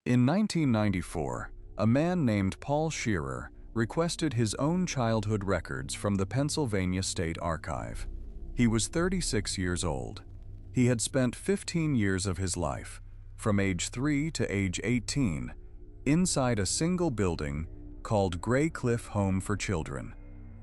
In 1994, a man named Paul Shearer requested his own childhood records from the Pennsylvania State Archive. He was 36 years old. He had spent 15 years of his life, from age 3 to age 18, inside a single building called Gray Cliff Home for Children,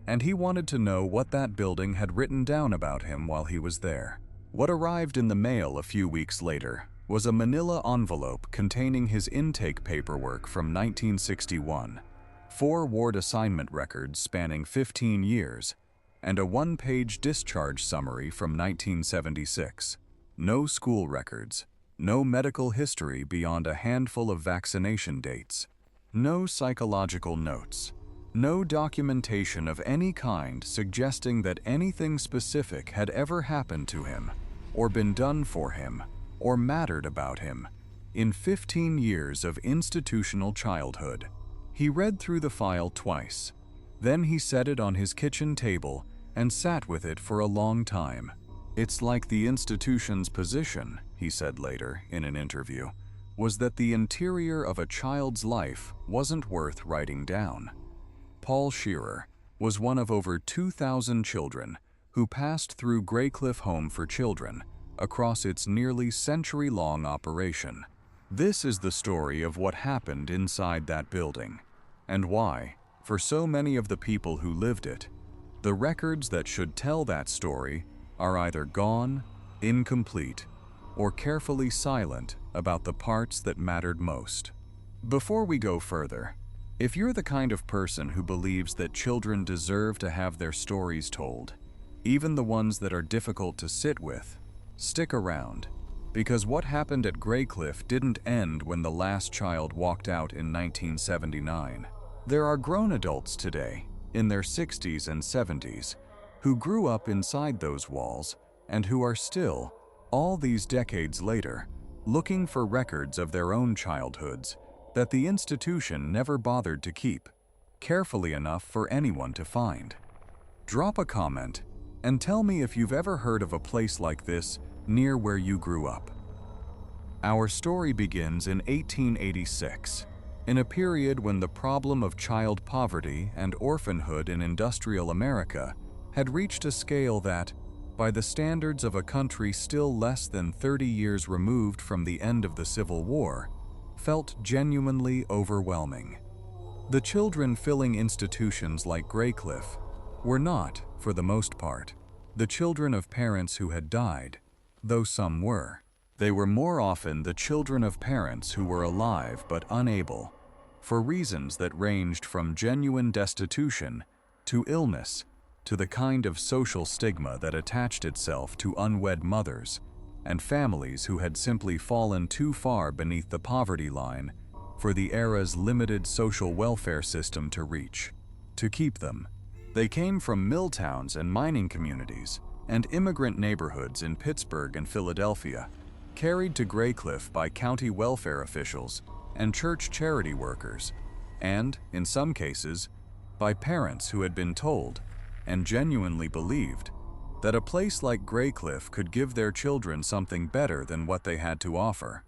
and he wanted to know what that building had written down about him while he was there. What arrived in the mail a few weeks later was a manila envelope containing his intake paperwork from 1961, 4 ward assignment records spanning 15 years, and a 1-page discharge summary from 1976. No school records, no medical history beyond a handful of vaccination dates, no psychological notes, no documentation of any kind suggesting that anything specific had ever happened to him, or been done for him, or mattered about him, in 15 years of institutional childhood. He read through the file twice. Then he set it on his kitchen table and sat with it for a long time. "It's like the institution's position," he said later in an interview, was that the interior of a child's life wasn't worth writing down. Paul Shearer was one of over 2,000 children who passed through Gray Cliff Home for Children across its nearly century-long operation. This is the story of what happened inside that building, and why, for so many of the people who lived it, the records that should tell that story are either gone, incomplete, or carefully silent about the parts that mattered most. Before we go further, if you're the kind of person who believes that children deserve to have their stories told, even the ones that are difficult to sit with, stick around, because what happened at Gray Cliff didn't end when the last child walked out in 1979. There are grown adults today, in their 60s and 70s, who grew up inside those walls and who are still, all these decades later, looking for records of their own childhoods that the institution never bothered to keep carefully enough for anyone to find. Drop a comment and tell me if you've ever heard of a place like this near where you grew up. Our story begins in 1886, in a period when the problem of child poverty and orphanhood in industrial America had reached a scale that, by the standards of a country still less than 30 years removed from the end of the Civil War, felt genuinely overwhelming. The children filling institutions like Gray Cliff were not, for the most part, the children of parents who had died, though some were. They were more often the children of parents who were alive but unable, for reasons that ranged from genuine destitution to illness to the kind of social stigma that attached itself to unwed mothers and families who had simply fallen too far beneath the poverty line for the era's limited social welfare system to reach. To keep them, they came from mill towns and mining communities and immigrant neighborhoods in Pittsburgh and Philadelphia, carried to Gray Cliff by county welfare officials and church charity workers, and, in some cases, by parents who had been told, and genuinely believed, that a place like Gray Cliff could give their children something better than what they had to offer.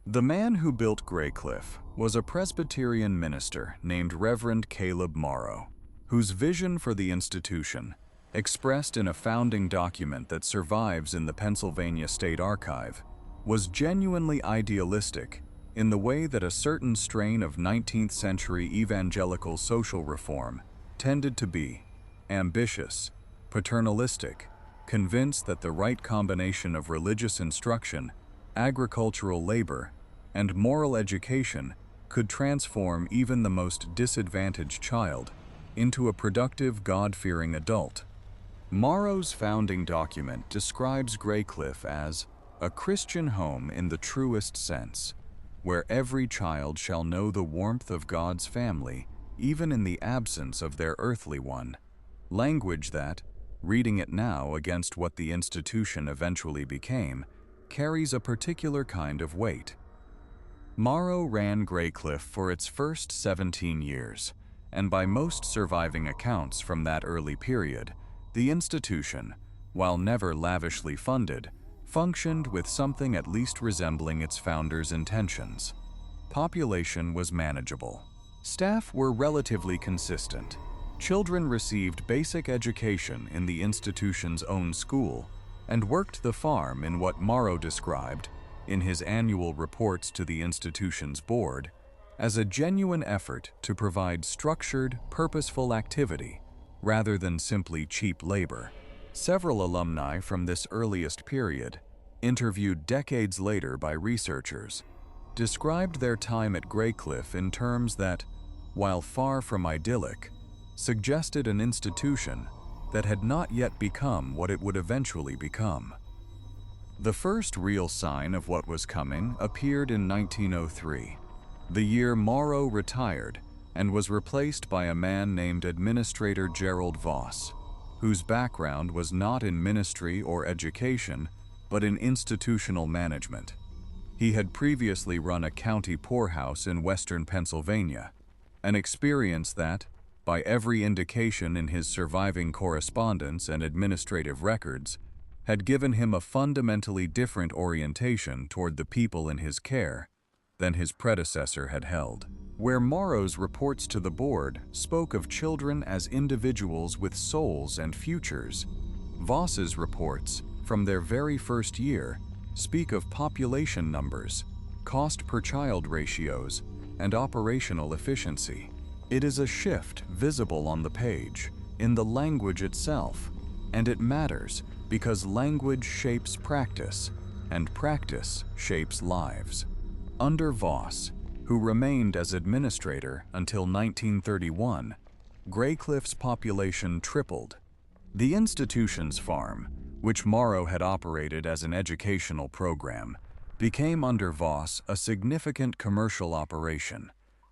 The man who built Gray Cliff was a Presbyterian minister named Reverend Caleb Morrow, whose vision for the institution, expressed in a founding document that survives in the Pennsylvania State Archive, was genuinely idealistic in the way that a certain strain of 19th century evangelical social reform tended to be: ambitious, paternalistic, convinced that the right combination of religious instruction, agricultural labor, and moral education could transform even the most disadvantaged child into a productive, God-fearing adult. Morrow's founding document describes Gray Cliff as a Christian home in the truest sense, where every child shall know the warmth of God's family, even in the absence of their earthly one. Language that, reading it now against what the institution eventually became, carries a particular kind of weight. Morrow ran Gray Cliff for its first 17 years, and by most surviving accounts from that early period, the institution, while never lavishly funded, functioned with something at least resembling its founder's intentions. population was manageable. Staff were relatively consistent. Children received basic education in the institution's own school and worked the farm in what Morrow described, in his annual reports to the institution's board, as a genuine effort to provide structured, purposeful activity rather than simply cheap labor. Several alumni from this earliest period, interviewed decades later by researchers, described their time at Graycliff in terms that, while far from idyllic, suggested an institution that had not yet become what it would eventually become. The first real sign of what was coming appeared in 1903, the year Morrow retired and was replaced by a man named Administrator Gerald Voss, whose background was not in ministry or education, but in institutional management. He had previously run a county poorhouse in western Pennsylvania, an experience that, by every indication in his surviving correspondence and administrative records, had given him a fundamentally different orientation toward the people in his care than his predecessor had held. Where Morrow's reports to the board spoke of children as individuals with souls and futures, Voss's reports, from their very first year, speak of population numbers, cost per child ratios, and operational efficiency. It is a shift visible on the page, in the language itself, and it matters because language shapes practice, and practice shapes lives. Under Voss, who remained as administrator until 1931, Graycliff's population tripled. The institution's farm, which Morrow had operated as an educational program, became under Voss a significant commercial operation,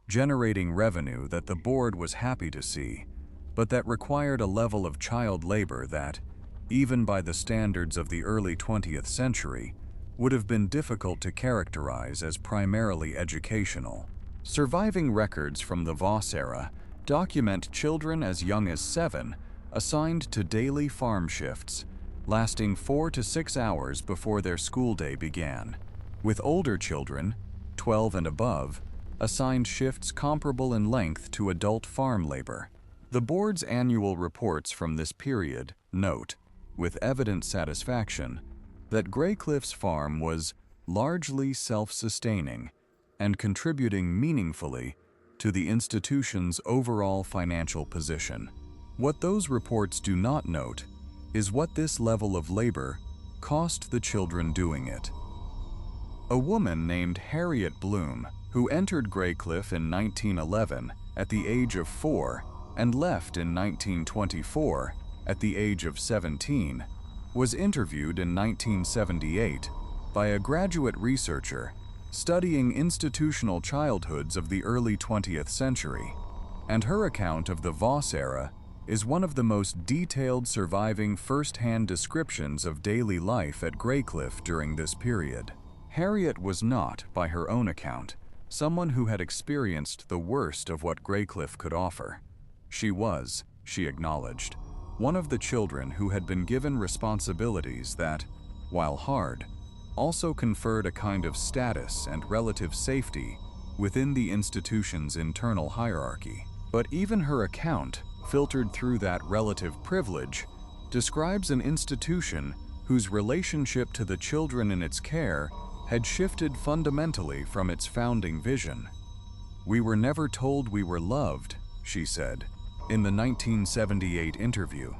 generating revenue that the board was happy to see, but that required a level of child labor that, even by the standards of the early 20th century, would have been difficult to characterize as primarily educational. Surviving records from the Voss era document children as young as 7 assigned to daily farm shifts, lasting 4 to 6 hours before their school day began, with older children, 12 and above, assigned shifts comparable in length to adult farm labor. The board's annual reports from this period note, with evident satisfaction, that Graycliff's farm was largely self-sustaining and contributing meaningfully to the institution's overall financial position. What those reports do not note is what this level of labor cost the children doing it. A woman named Harriet Bloom, who entered Graycliff in 1911 at the age of 4 and left in 1924 at the age of 17, was interviewed in 1978 by a graduate researcher studying institutional childhoods of the early 20th century, and her account of the Voss era is one of the most detailed surviving first-hand descriptions of daily life at Graycliff during this period. Harriet was not, by her own account, someone who had experienced the worst of what Graycliff could offer. She was, she acknowledged, one of the children who had been given responsibilities that, while hard, also conferred a kind of status and relative safety within the institution's internal hierarchy. But even her account, filtered through that relative privilege, describes an institution whose relationship to the children in its care had shifted fundamentally from its founding vision. "We were never told we were loved," she said, in the 1978 interview.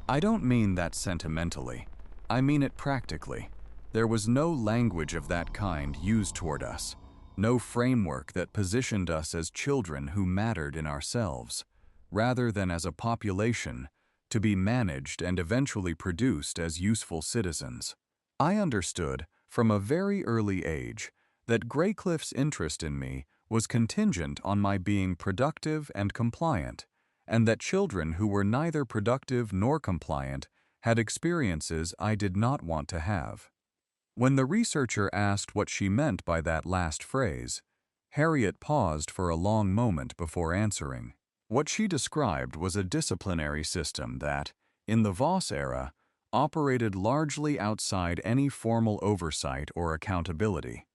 "I don't mean that sentimentally. I mean it practically. There was no language of that kind used toward us, no framework that positioned us as children who mattered in ourselves, rather than as a population to be managed and eventually produced as useful citizens. I understood from a very early age that Graycliff's interest in me was contingent on my being productive and compliant, and that children who were neither productive nor compliant had experiences I did not want to have." When the researcher asked what she meant by that last phrase, Harriet paused for a long moment before answering. What she described was a disciplinary system that, in the Voss era, operated largely outside any formal oversight or accountability.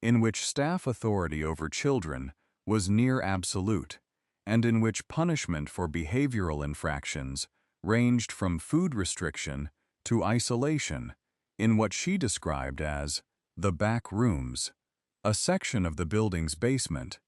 in which staff authority over children was near absolute, and in which punishment for behavioral infractions ranged from food restriction to isolation in what she described as the back rooms, a section of the building's basement.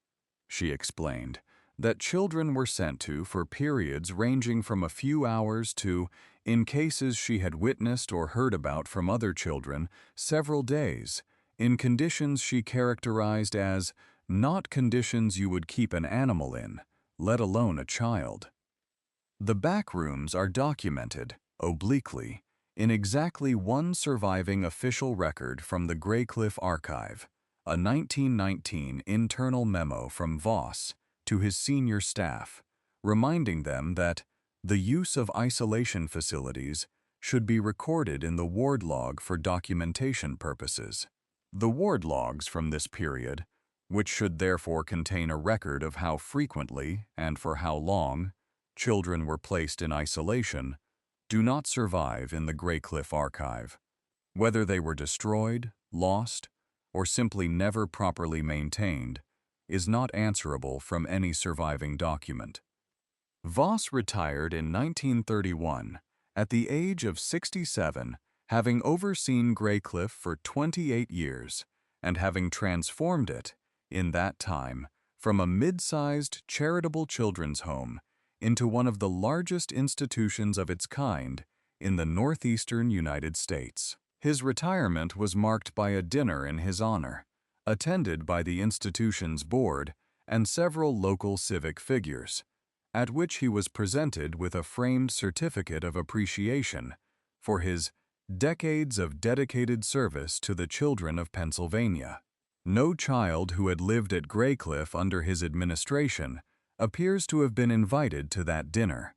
She explained that children were sent to for periods ranging from a few hours to, in cases she had witnessed or heard about from other children, several days, in conditions she characterized as not conditions you would keep an animal in, let alone a child. The back rooms are documented, obliquely, in exactly one surviving official record from the Graycliff Archive, a 1919 internal memo from Voss to his senior staff, reminding them that the use of isolation facilities should be recorded in the ward log for documentation purposes. The ward logs from this period, which should therefore contain a record of how frequently and for how long children were placed in isolation, do not survive in the Graycliff Archive. Whether they were destroyed, lost, or simply never properly maintained, is not answerable from any surviving document. Voss retired in 1931 at the age of 67, having overseen Graycliff for 28 years and having transformed it, in that time, from a mid-sized charitable children's home into one of the largest institutions of its kind in the northeastern United States. His retirement was marked by a dinner in his honor, attended by the institution's board and several local civic figures, at which he was presented with a framed certificate of appreciation for his decades of dedicated service to the children of Pennsylvania. No child who had lived at Graycliff under his administration appears to have been invited to that dinner.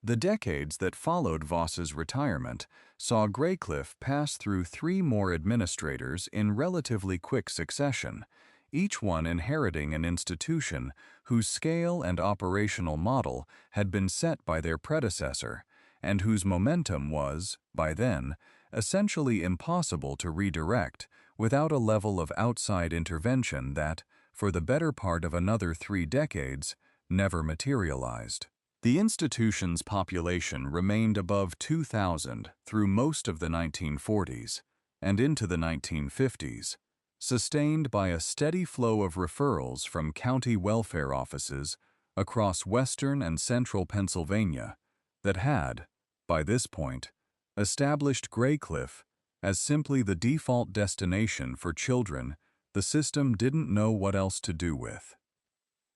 The decades that followed Voss's retirement saw Graycliff pass through 3 more administrators in relatively quick succession, each one inheriting an institution whose scale and operational model had been set by their predecessor, and whose momentum was, by then, essentially impossible to redirect without a level of outside intervention that, for the better part of another 3 decades, never materialized. The institution's population remained above 2,000 through most of the 1940s and into the 1950s, sustained by a steady flow of referrals from county welfare offices across western and central Pennsylvania that had, by this point, established Graycliff as simply the default destination for children the system didn't know what else to do with.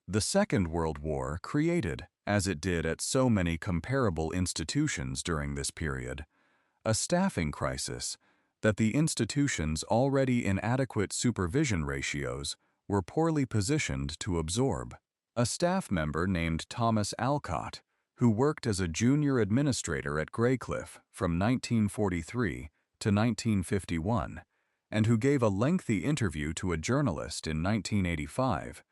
The Second World War created, as it did at so many comparable institutions during this period, a staffing crisis that the institution's already inadequate supervision ratios were poorly positioned to absorb. A staff member named Thomas Alcott, who worked as a junior administrator at Graycliff from 1943 to 1951, and who gave a lengthy interview to a journalist in 1985,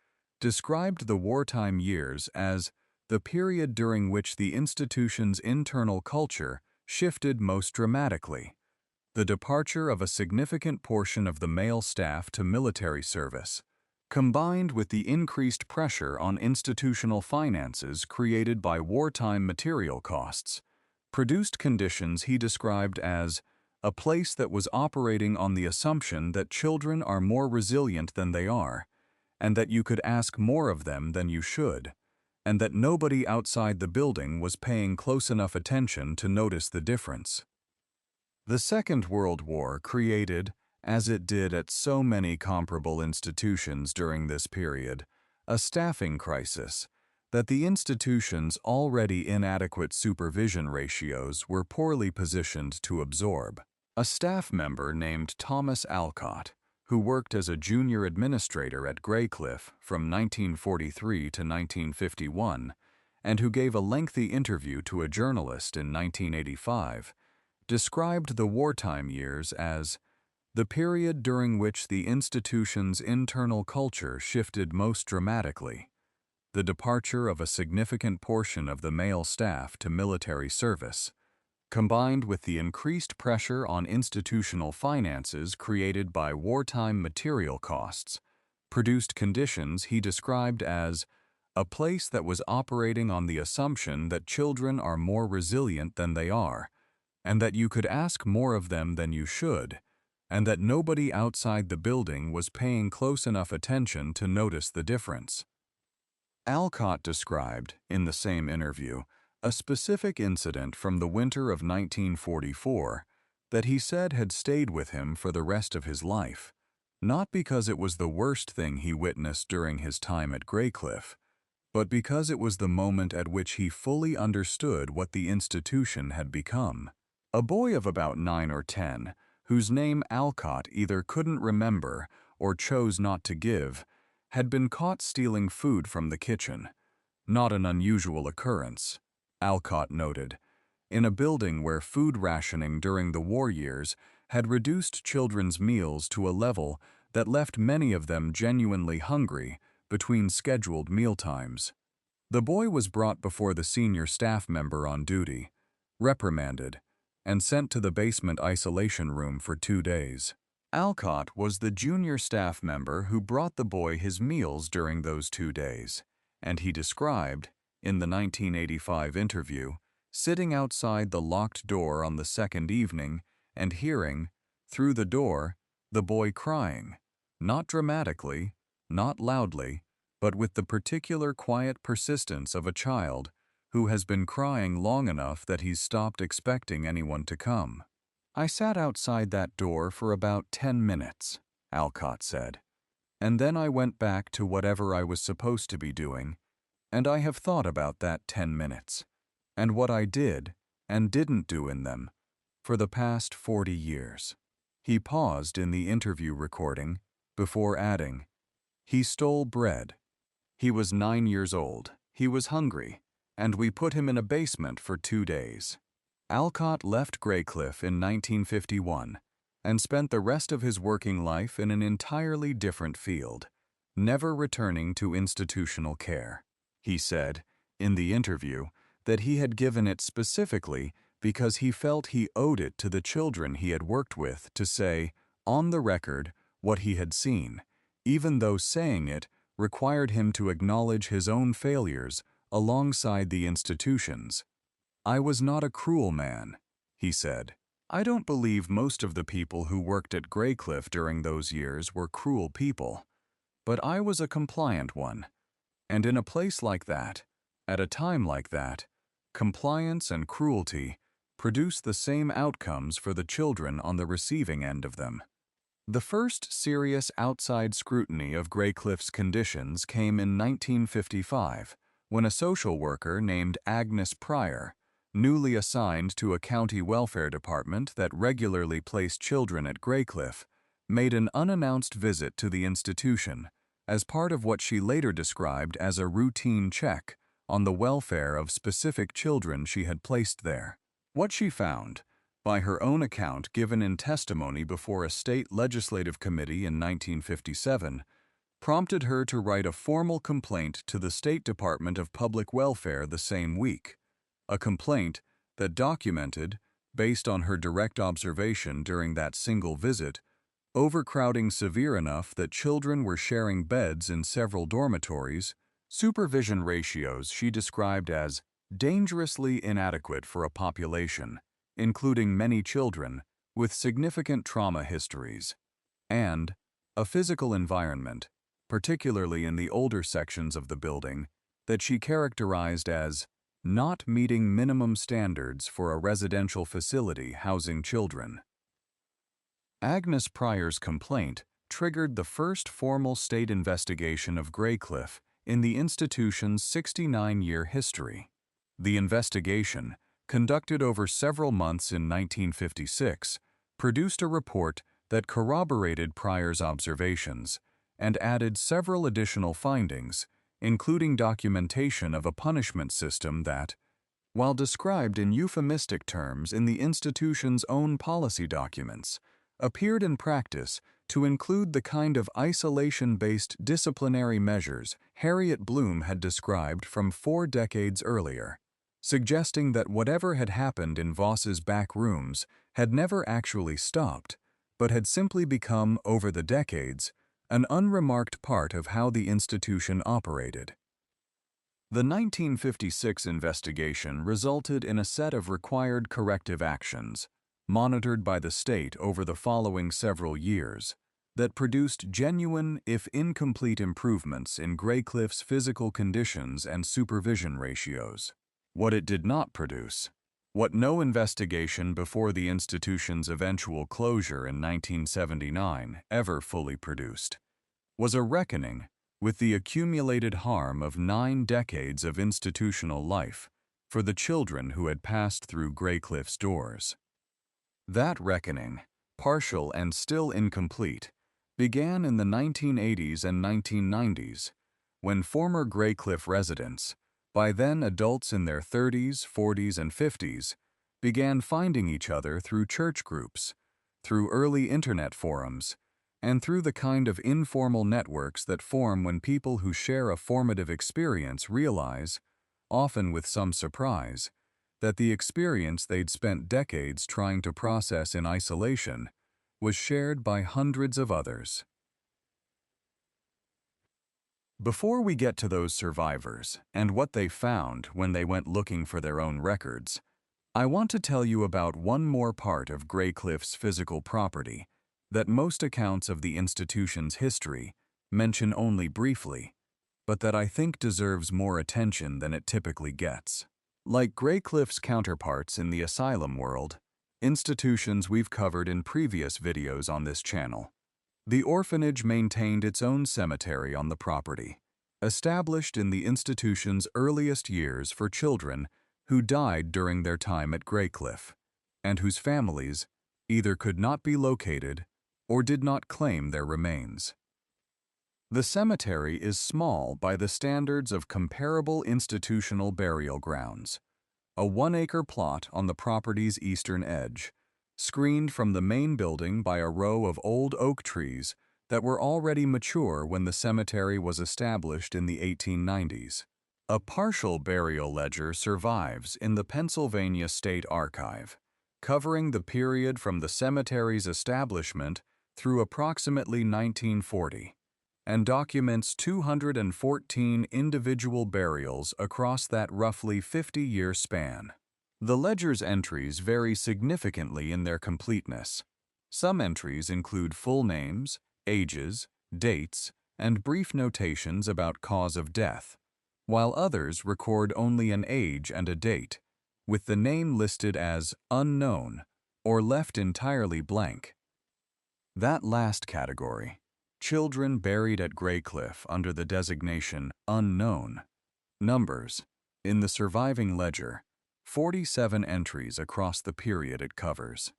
described the wartime years as the period during which the institution's internal culture shifted most dramatically. The departure of a significant portion of the male staff to military service, combined with the increased pressure on institutional finances created by wartime material costs, produced conditions he described as a place that was operating on the assumption that children are more resilient than they are, and that you could ask more of them than you should, and that nobody outside the building was paying close enough attention to notice the difference. The Second World War created, as it did at so many comparable institutions during this period, a staffing crisis that the institution's already inadequate supervision ratios were poorly positioned to absorb. A staff member named Thomas Alcott, who worked as a junior administrator at Graycliff from 1943 to 1951, and who gave a lengthy interview to a journalist in 1985, described the wartime years as the period during which the institution's internal culture shifted most dramatically, the departure of a significant portion of the male staff to military service, combined with the increased pressure on institutional finances created by wartime material costs, produced conditions he described as a place that was operating on the assumption that children are more resilient than they are, and that you could ask more of them than you should, and that nobody outside the building was paying close enough attention to notice the difference. Alcott described, in the same interview, a specific incident from the winter of 1944 that he said had stayed with him for the rest of his life, not because it was the worst thing he witnessed during his time at Graycliff, but because it was the moment at which he fully understood what the institution had become. A boy of about 9 or 10, whose name Alcott either couldn't remember or chose not to give, had been caught stealing food from the kitchen. Not an unusual occurrence, Alcott noted, in a building where food rationing during the war years had reduced children's meals to a level that left many of them genuinely hungry between scheduled mealtimes. The boy was brought before the senior staff member on duty, reprimanded, and sent to the basement isolation room for 2 days. Alcott was the junior staff member who brought the boy his meals during those 2 days, and he described, in the 1985 interview, sitting outside the locked door on the second evening and hearing, through the door, the boy crying, not dramatically, not loudly, but with the particular quiet persistence of a child who has been crying long enough that he's stopped expecting anyone to come. I sat outside that door for about 10 minutes, Alcott said, and then I went back to whatever I was supposed to be doing, and I have thought about that 10 minutes, and what I did and didn't do in them, for the past 40 years. He paused in the interview recording before adding, he stole bread. He was 9 years old, he was hungry, and we put him in a basement for 2 days. Alcott left Graycliff in 1951 and spent the rest of his working life in an entirely different field, never returning to institutional care. He said, in the interview, that he had given it specifically because he felt he owed it to the children he had worked with to say, on the record, what he had seen, even though saying it required him to acknowledge his own failures alongside the institution's. I was not a cruel man, he said. I don't believe most of the people who worked at Graycliff during those years were cruel people, but I was a compliant one. And in a place like that, at a time like that, compliance and cruelty produce the same outcomes for the children on the receiving end of them. The first serious outside scrutiny of Graycliff's conditions came in 1955, when a social worker named Agnes Pryor, newly assigned to a county welfare department that regularly placed children at Graycliff, made an unannounced visit to the institution as part of what she later described as a routine check on the welfare of specific children she had placed there. What she found, by her own account given in testimony before a state legislative committee in 1957, prompted her to write a formal complaint to the State Department of Public Welfare the same week, a complaint that documented, based on her direct observation during that single visit, overcrowding severe enough that children were sharing beds in several dormitories, supervision ratios she described as dangerously inadequate for a population, including many children with significant trauma histories, and a physical environment, particularly in the older sections of the building, that she characterized as not meeting minimum standards for a residential facility housing children. Agnes Pryor's complaint triggered the first formal state investigation of Graycliff in the institution's 69-year history. The investigation, conducted over several months in 1956, produced a report that corroborated Pryor's observations and added several additional findings, including documentation of a punishment system that, while described in euphemistic terms in the institution's own policy documents, appeared in practice to include the kind of isolation-based disciplinary measures Harriet Bloom had described from 4 decades earlier. suggesting that whatever had happened in Voss's back rooms had never actually stopped, but had simply become, over the decades, an unremarked part of how the institution operated. The 1956 investigation resulted in a set of required corrective actions, monitored by the state over the following several years, that produced genuine, if incomplete, improvements in Graycliffe's physical conditions and supervision ratios. What it did not produce, what no investigation before the institution's eventual closure in 1979 ever fully produced, was a reckoning with the accumulated harm of 9 decades of institutional life for the children who had passed through Graycliffe's doors. That reckoning, partial and still incomplete, began in the 1980s and 1990s, when former Graycliffe residents, by then adults in their 30s, 40s, and 50s, began finding each other through church groups, through early internet forums, and through the kind of informal networks that form when people who share a formative experience realize, often with some surprise, that the experience they'd spent decades trying to process in isolation was shared by hundreds of others. Before we get to those survivors and what they found when they went looking for their own records, I want to tell you about one more part of Graycliffe's physical property that most accounts of the institution's history mention only briefly, but that I think deserves more attention than it typically gets. Like Graycliffe's counterparts in the asylum world, institutions we've covered in previous videos on this channel, the orphanage maintained its own cemetery on the property, established in the institution's earliest years for children who died during their time at Graycliffe, and whose families either could not be located or did not claim their remains. The cemetery is small by the standards of comparable institutional burial grounds, a 1-acre plot on the property's eastern edge, screened from the main building by a row of old oak trees that were already mature when the cemetery was established in the 1890s. A partial burial ledger survives in the Pennsylvania State Archive, covering the period from the cemetery's establishment through approximately 1940, and documents 214 individual burials across that roughly 50-year span. The ledger's entries vary significantly in their completeness. Some entries include full names, ages, dates, and brief notations about cause of death, while others record only an age and a date, with the name listed as unknown or left entirely blank. That last category, children buried at Graycliffe under the designation unknown, numbers, in the surviving ledger, 47 entries across the period it covers.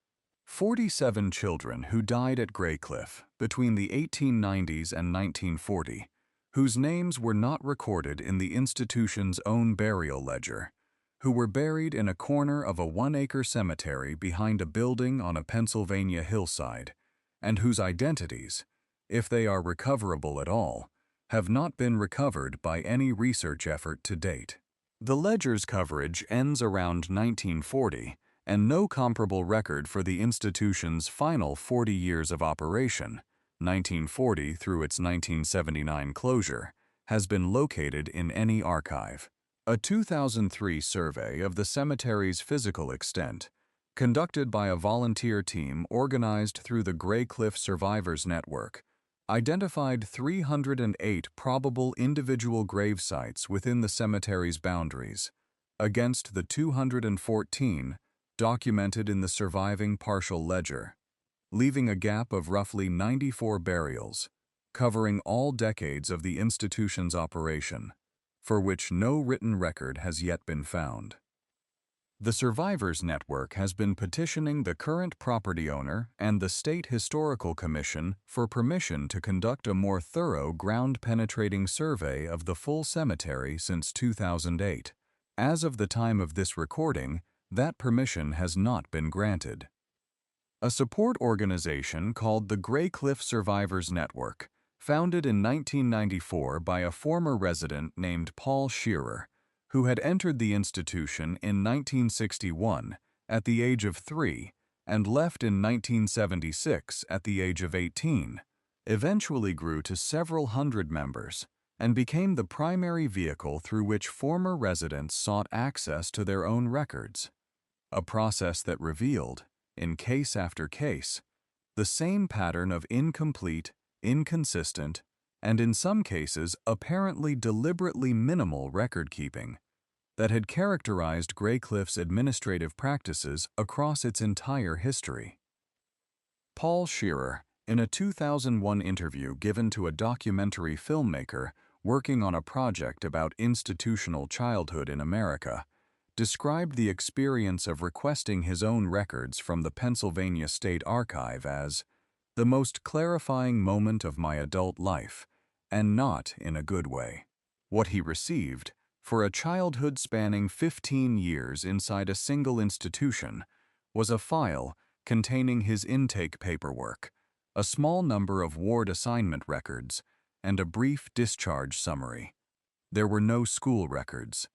47 children who died at Graycliffe between the 1890s and 1940, whose names were not recorded in the institution's own burial ledger, who were buried in a corner of a 1-acre cemetery behind a building on a Pennsylvania hillside, and whose identities, if they are recoverable at all, have not been recovered by any research effort to date. The ledger's coverage ends around 1940, and no comparable record for the institution's final 40 years of operation, 1940 through its 1979 closure, has been located in any archive. A 2003 survey of the cemetery's physical extent, conducted by a volunteer team organized through the Graycliffe Survivors Network, identified 308 probable individual grave sites within the cemetery's boundaries, against the 214 documented in the surviving partial ledger, leaving a gap of roughly 94 burials, covering all decades of the institution's operation, for which no written record has yet been found. The Survivors Network has been petitioning the current property owner and the State Historical Commission for permission to conduct a more thorough ground-penetrating survey of the full cemetery since 2008. As of the time of this recording, that permission has not been granted. A support organization called the Graycliffe Survivors Network, founded in 1994 by a former resident named Paul Shearer, who had entered the institution in 1961 at the age of 3 and left in 1976 at the age of 18, eventually grew to several hundred members and became the primary vehicle through which former residents sought access to their own records, a process that revealed, in case after case, the same pattern of incomplete, inconsistent, and in some cases apparently deliberately minimal record-keeping that had characterized Graycliffe's administrative practices across its entire history. Paul Shearer, in a 2001 interview given to a documentary filmmaker working on a project about institutional childhood in America, described the experience of requesting his own records from the Pennsylvania State Archive as the most clarifying moment of my adult life, and not in a good way. What he received, for a childhood spanning 15 years inside a single institution, was a file containing his intake paperwork, a small number of ward assignment records, and a brief discharge summary. There were no school records,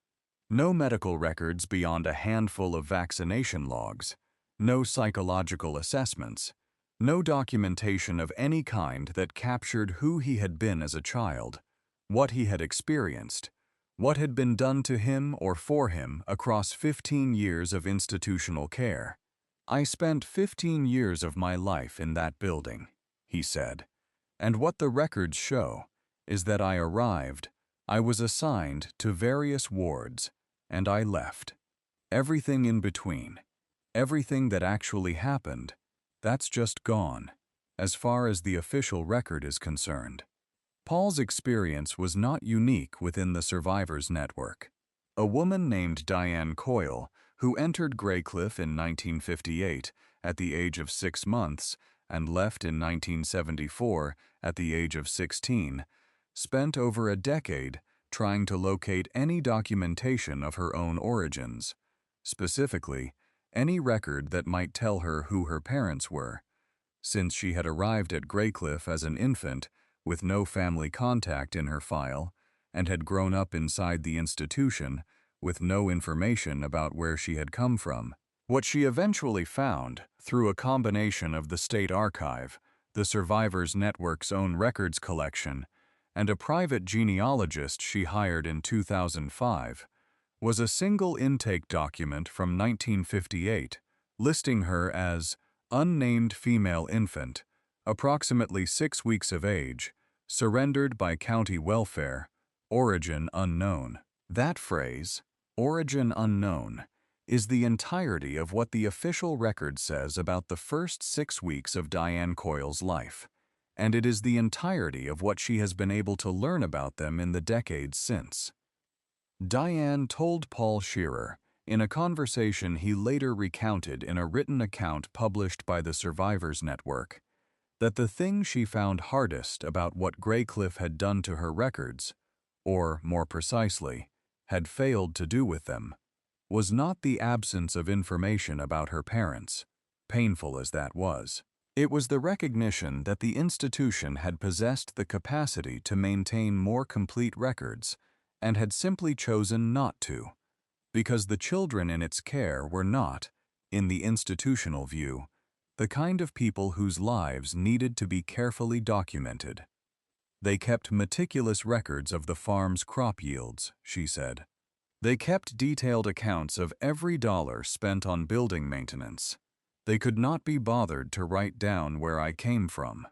no medical records beyond a handful of vaccination logs, no psychological assessments, no documentation of any kind that captured who he had been as a child, what he had experienced, what had been done to him or for him across 15 years of institutional care. I spent 15 years of my life in that building, he said, and what the records show is that I arrived, I was assigned to various wards, and I left. Everything in between, everything that actually happened, that's just gone, as far as the official record is concerned. Paul's experience was not unique within the survivors network. A woman named Diane Coyle, who entered Graycliffe in 1958 at the age of 6 months and left in 1974 at the age of 16, spent over a decade trying to locate any documentation of her own origins, specifically, any record that might tell her who her parents were. Since she had arrived at Graycliffe as an infant with no family contact in her file and had grown up inside the institution with no information about where she had come from. What she eventually found, through a combination of the State Archive, the Survivors Network's own records collection, and a private genealogist she hired in 2005, was a single intake document from 1958 listing her as unnamed female infant, approximately 6 weeks of age, surrendered by county welfare, origin unknown. That phrase, origin unknown, is the entirety of what the official record says about the first 6 weeks of Diane Coyle's life, and it is the entirety of what she has been able to learn about them in the decades since. Diane told Paul Shearer, in a conversation he later recounted in a written account published by the Survivors Network, that the thing she found hardest about what Graycliffe had done to her records, or more precisely, had failed to do with them, was not the absence of information about her parents, painful as that was. It was the recognition that the institution had possessed the capacity to maintain more complete records and had simply chosen not to, because the children in its care were not, in the institutional view, the kind of people whose lives needed to be carefully documented. They kept meticulous records of the farm's crop yields, she said. They kept detailed accounts of every dollar spent on building maintenance. They could not be bothered to write down where I came from.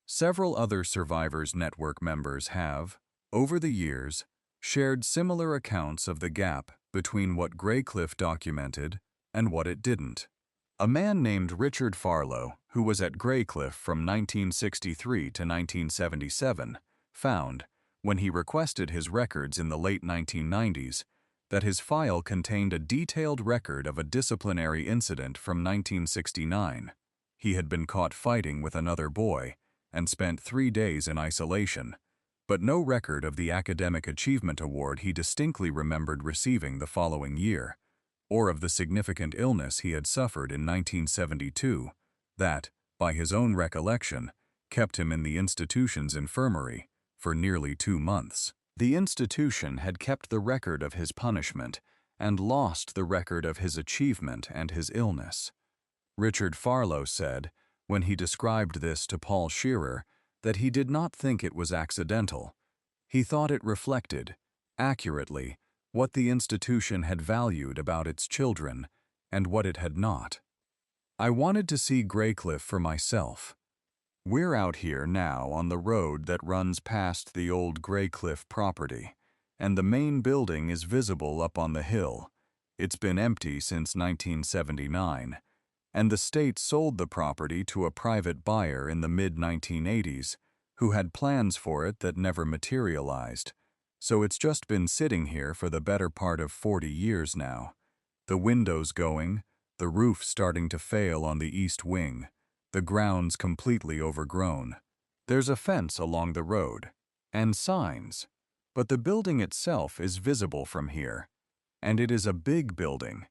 Several other Survivors Network members have, over the years, shared similar accounts of the gap between what Graycliffe documented and what it didn't. A man named Richard Farlow, who was at Graycliffe from 1963 to 1977, found, when he requested his records in the late 1990s, that his file contained a detailed record of a disciplinary incident from 1969. He had been caught fighting with another boy and spent 3 days in isolation, but no record of the Academic Achievement Award he distinctly remembered receiving the following year, or of the significant illness he had suffered in 1972 that, by his own recollection, kept him in the institution's infirmary for nearly 2 months. The institution had kept the record of his punishment and lost the record of his achievement and his illness. Richard Farlow said, when he described this to Paul Shearer, that he did not think it was accidental. He thought it reflected, accurately, what the institution had valued about its children and what it had not. I wanted to see Graycliff for myself. We're out here now on the road that runs past the old Graycliff property, and the main building is visible up on the hill. It's been empty since 1979, and the state sold the property to a private buyer in the mid-1980s who had plans for it that never materialized, so it's just been sitting here for the better part of 40 years now. The windows going, the roof starting to fail on the east wing, the grounds completely overgrown. There's a fence along the road, and signs, but the building itself is visible from here, and it is a big building.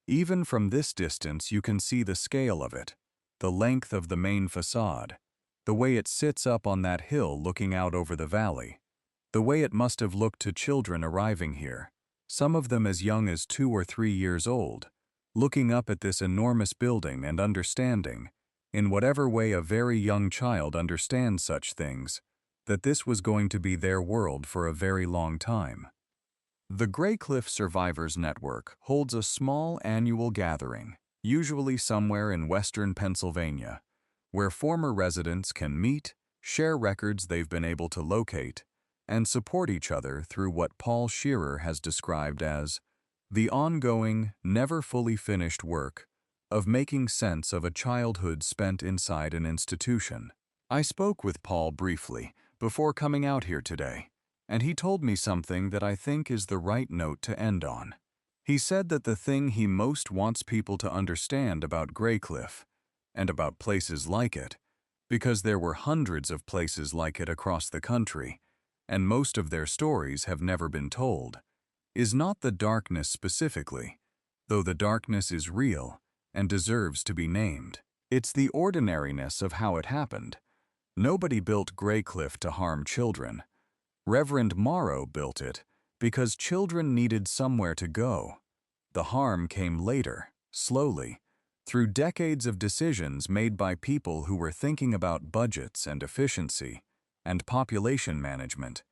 Even from this distance you can see the scale of it, the length of the main facade, the way it sits up on that hill looking out over the valley, the way it must have looked to children arriving here, some of them as young as 2 or 3 years old, looking up at this enormous building and understanding, in whatever way a very young child understands such things, that this was going to be their world for a very long time. The Graycliff Survivors Network holds a small annual gathering, usually somewhere in western Pennsylvania, where former residents can meet, share records they've been able to locate, and support each other through what Paul Shearer has described as the ongoing, never fully finished work of making sense of a childhood spent inside an institution. I spoke with Paul briefly before coming out here today, and he told me something that I think is the right note to end on. He said that the thing he most wants people to understand about Graycliff, and about places like it, because there were hundreds of places like it across the country, and most of their stories have never been told, is not the darkness specifically, though the darkness is real and deserves to be named. It's the ordinariness of how it happened. Nobody built Graycliff to harm children. Reverend Morrow built it because children needed somewhere to go. The harm came later, slowly, through decades of decisions made by people who were thinking about budgets and efficiency and population management,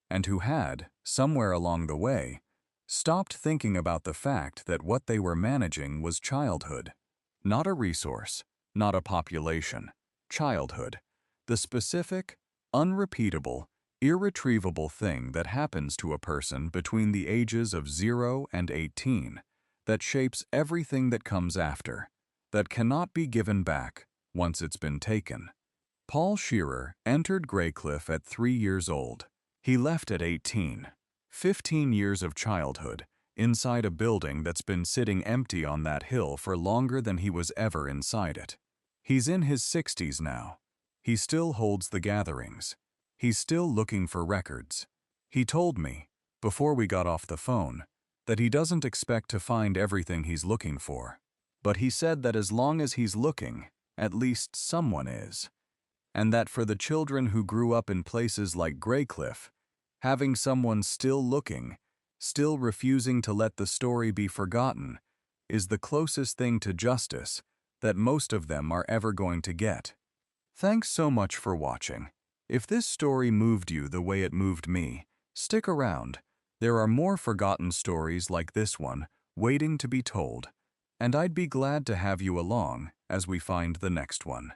and who had, somewhere along the way, stopped thinking about the fact that what they were managing was childhood. Not a resource, not a population, childhood. The specific, unrepeatable, irretrievable thing that happens to a person between the ages of 0 and 18, that shapes everything that comes after, that cannot be given back once it's been taken. Paul Shearer entered Graycliff at 3 years old. He left at 18. 15 years of childhood inside a building that's been sitting empty on that hill for longer than he was ever inside it. He's in his 60s now. He still holds the gatherings. He's still looking for records. He told me, before we got off the phone, that he doesn't expect to find everything he's looking for. But he said that as long as he's looking, at least someone is. And that for the children who grew up in places like Graycliff, having someone still looking, still refusing to let the story be forgotten, is the closest thing to justice that most of them are ever going to get. Thanks so much for watching. If this story moved you the way it moved me, stick around. There are more forgotten stories like this one waiting to be told, and I'd be glad to have you along as we find the next one.